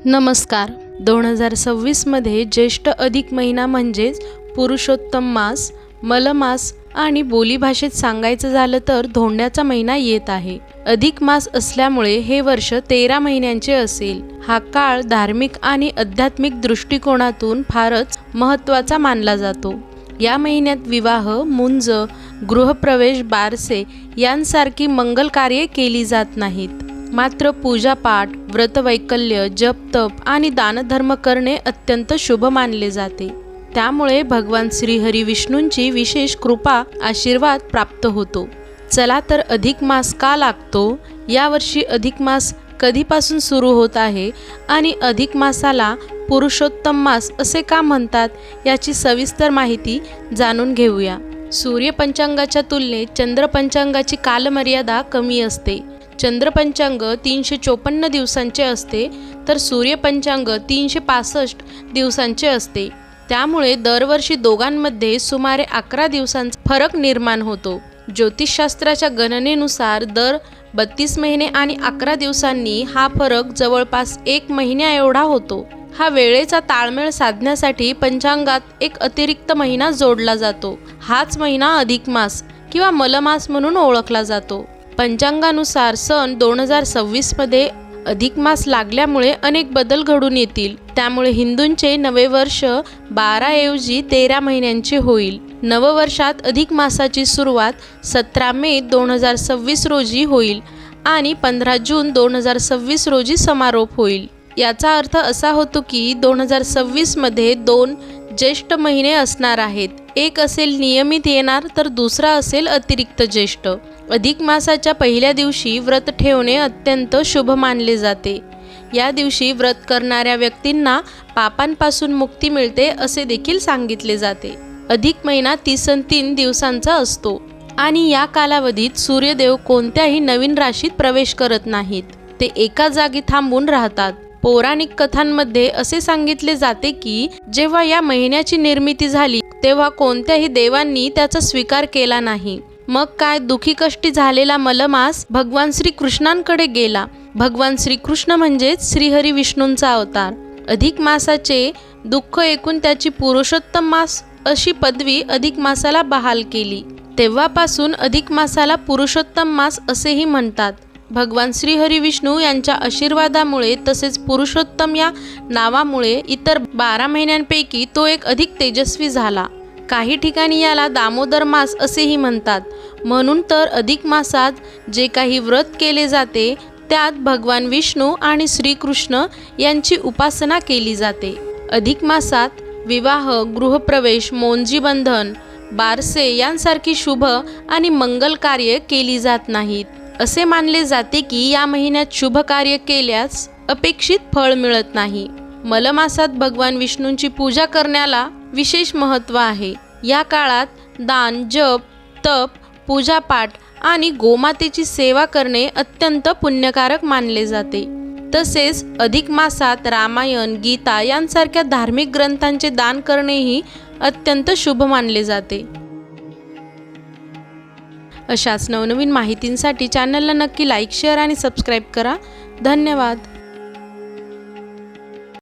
नमस्कार. 2026 मध्ये ज्येष्ठ अधिक महिना म्हणजेच पुरुषोत्तम मास, मलमास आणि बोलीभाषेत सांगायचं झालं तर धोंड्याचा महिना येत आहे. अधिक मास असल्यामुळे हे वर्ष 13 महिन्यांचे असेल. हा काळ धार्मिक आणि आध्यात्मिक दृष्टिकोनातून फारच महत्त्वाचा मानला जातो. या महिन्यात विवाह, मुंज, गृहप्रवेश, बारसे यांसारखी मंगल कार्ये केली जात नाहीत. मात्र पूजापाठ, व्रतवैकल्य, जप-तप आणि दानधर्म करणे अत्यंत शुभ मानले जाते. त्यामुळे भगवान श्रीहरी विष्णूंची विशेष कृपा, आशीर्वाद प्राप्त होतो. चला तर अधिक मास का लागतो, यावर्षी अधिक मास कधीपासून सुरू होत आहे आणि अधिक मासाला पुरुषोत्तम मास असे का म्हणतात, याची सविस्तर माहिती जाणून घेऊया. सूर्यपंचांगाच्या तुलनेत चंद्रपंचांगाची कालमर्यादा कमी असते. चंद्रपंचांग 354 दिवसांचे असते तर सूर्यपंचांग 365 दिवसांचे असते. त्यामुळे दरवर्षी दोघांमध्ये सुमारे 11 दिवसांचा फरक निर्माण होतो. ज्योतिषशास्त्राच्या गणनेनुसार दर 32 महिने आणि 11 दिवसांनी हा फरक जवळपास 1 महिन्या एवढा होतो. हा वेळेचा ताळमेळ साधण्यासाठी पंचांगात एक अतिरिक्त महिना जोडला जातो. हाच महिना अधिक मास किंवा मलमास म्हणून ओळखला जातो. पंचांगानुसार सन 2026 मध्ये अधिक मास लागल्यामुळे अनेक बदल घडून येतील. त्यामुळे हिंदूंचे नवे वर्ष 12 ऐवजी 13 महिन्यांचे होईल. नववर्षात अधिक मासाची सुरुवात 17 मे 2026 रोजी होईल आणि 15 जून 2026 रोजी समारोप होईल. याचा अर्थ असा होतो की 2026 मध्ये 2 ज्येष्ठ महिने असणार आहेत. एक असेल नियमित येणार तर दुसरा असेल अतिरिक्त ज्येष्ठ. अधिक मासाच्या पहिल्या दिवशी व्रत ठेवणे अत्यंत शुभ मानले जाते. या दिवशी व्रत करणाऱ्या व्यक्तींना पापांपासून मुक्ती मिळते असे देखील सांगितले जाते. अधिक महिना 33 दिवसांचा असतो आणि या कालावधीत सूर्यदेव कोणत्याही नवीन राशीत प्रवेश करत नाहीत. ते एका जागी थांबून राहतात. पौराणिक कथांमध्ये असे सांगितले जाते की जेव्हा या महिन्याची निर्मिती झाली तेव्हा कोणत्याही देवांनी त्याचा स्वीकार केला नाही. मग काय, दुखी कष्टी झालेला मलमास भगवान श्रीकृष्णांकडे गेला. भगवान श्रीकृष्ण म्हणजेच श्रीहरी विष्णूंचा अवतार. अधिक मासाचे दुःख ऐकून त्याची पुरुषोत्तम मास अशी पदवी अधिक मासाला बहाल केली. तेव्हापासून अधिक मासाला पुरुषोत्तम मास असेही म्हणतात. भगवान श्रीहरी विष्णू यांच्या आशीर्वादामुळे तसेच पुरुषोत्तम या नावामुळे इतर 12 महिन्यांपैकी तो एक अधिक तेजस्वी झाला. काही ठिकाणी याला दामोदर मास असेही म्हणतात. म्हणून तर अधिक मासात जे काही व्रत केले जाते त्यात भगवान विष्णू आणि श्रीकृष्ण यांची उपासना केली जाते. अधिक मासात विवाह, गृहप्रवेश, मोंजीबंधन, बारसे यांसारखी शुभ आणि मंगल कार्य केली जात नाहीत. असे मानले जाते की या महिन्यात शुभ कार्य केल्यास अपेक्षित फळ मिळत नाही. मलमासात भगवान विष्णूंची पूजा करण्याला विशेष महत्त्व आहे. या काळात दान, जप, तप, पूजापाठ आणि गोमातेची सेवा करणे अत्यंत पुण्यकारक मानले जाते. तसेच अधिक मासात रामायण, गीता यांसारख्या धार्मिक ग्रंथांचे दान करणेही अत्यंत शुभ मानले जाते. अशाच नवनवीन माहितींसाठी चॅनलला नक्की लाईक, शेअर आणि सबस्क्राईब करा. धन्यवाद.